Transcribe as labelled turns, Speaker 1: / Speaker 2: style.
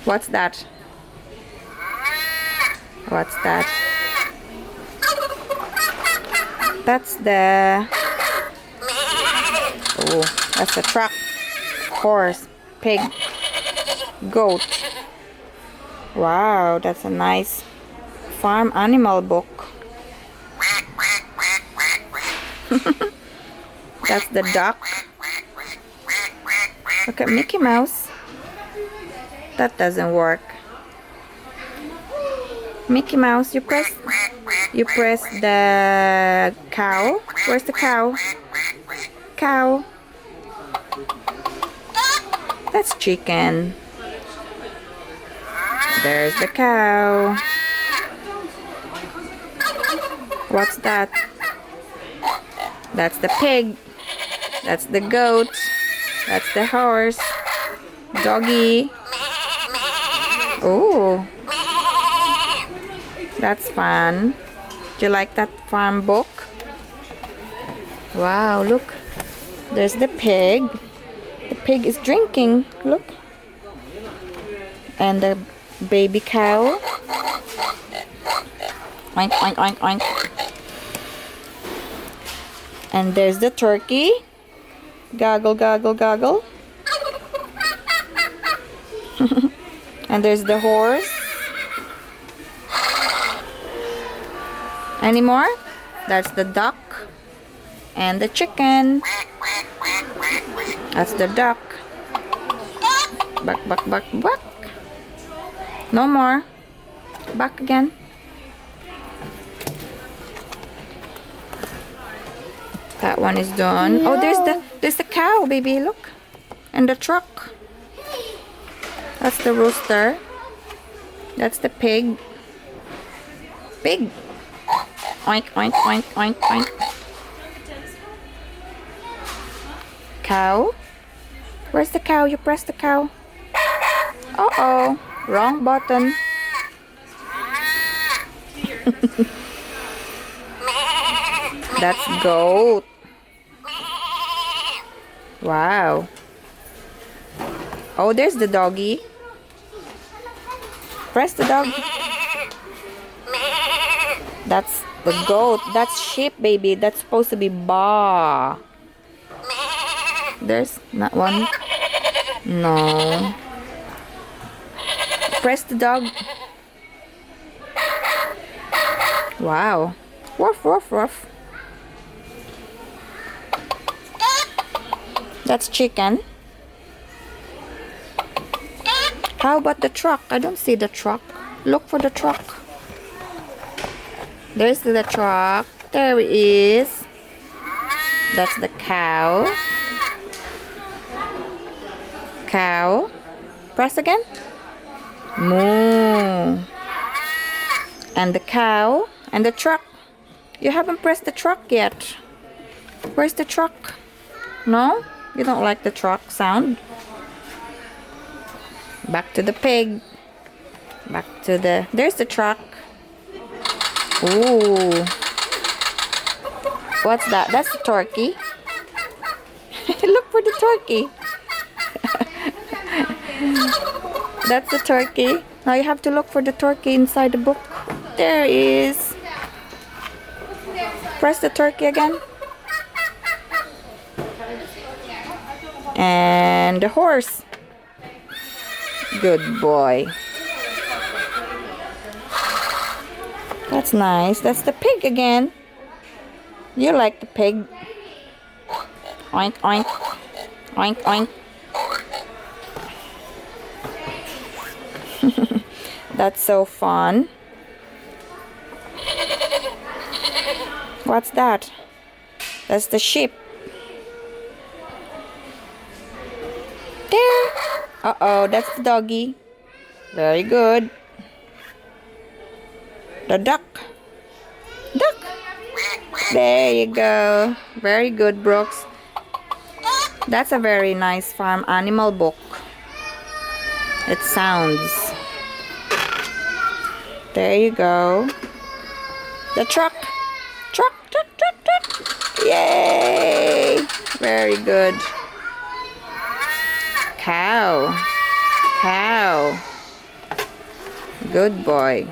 Speaker 1: What's that? What's that? That's the... Oh, that's a truck. Horse. Pig. Goat. Wow, that's a nice farm animal book. That's the duck. Look at Mickey Mouse. That doesn't work. Mickey Mouse, you press the cow. Where's the cow? Cow. That's chicken. There's the cow. What's that? That's the pig. That's the goat. That's the horse. Doggy. Oh, that's fun. Do you like that farm book? Wow, look. There's the pig. The pig is drinking. Look. And the baby cow. Oink, oink, oink, oink. And there's the turkey. Goggle, goggle, goggle. And there's the horse. Any more? That's the duck. And the chicken. That's the duck. Buck, buck, buck, buck. No more. Back again. That one is done. No. Oh, there's the cow, baby. Look. And the truck. That's the rooster. That's the pig. Pig. Oink, oink, oink, oink, oink. Cow. Where's the cow? You press the cow. Uh-oh. Wrong button. That's goat. Wow. Oh, there's the doggy. Press the dog. That's the goat. That's sheep, baby. That's supposed to be ba. There's not one. No. Press the dog. Wow. Woof, woof, woof. That's chicken. How about the truck? I don't see the truck. Look for the truck. There's the truck. There it is. That's the cow. Cow. Press again. Moo. And the cow. And the truck. You haven't pressed the truck yet. Where's the truck? No? You don't like the truck sound? Back to the pig. Back to the... There's the truck. Ooh. What's that? That's the turkey. Look for the turkey. That's the turkey. Now you have to look for the turkey inside the book. There it is. Press the turkey again. And the horse. Good boy. That's nice. That's the pig again. You like the pig. Oink, oink. Oink, oink. That's so fun. What's that? That's the sheep. There. Uh-oh, that's the doggy. Very good. The duck. Duck. There you go. Very good, Brox. That's a very nice farm animal book. It sounds. There you go. The truck. Truck, truck, truck, truck. Yay. Very good. Cow. Cow. Good boy.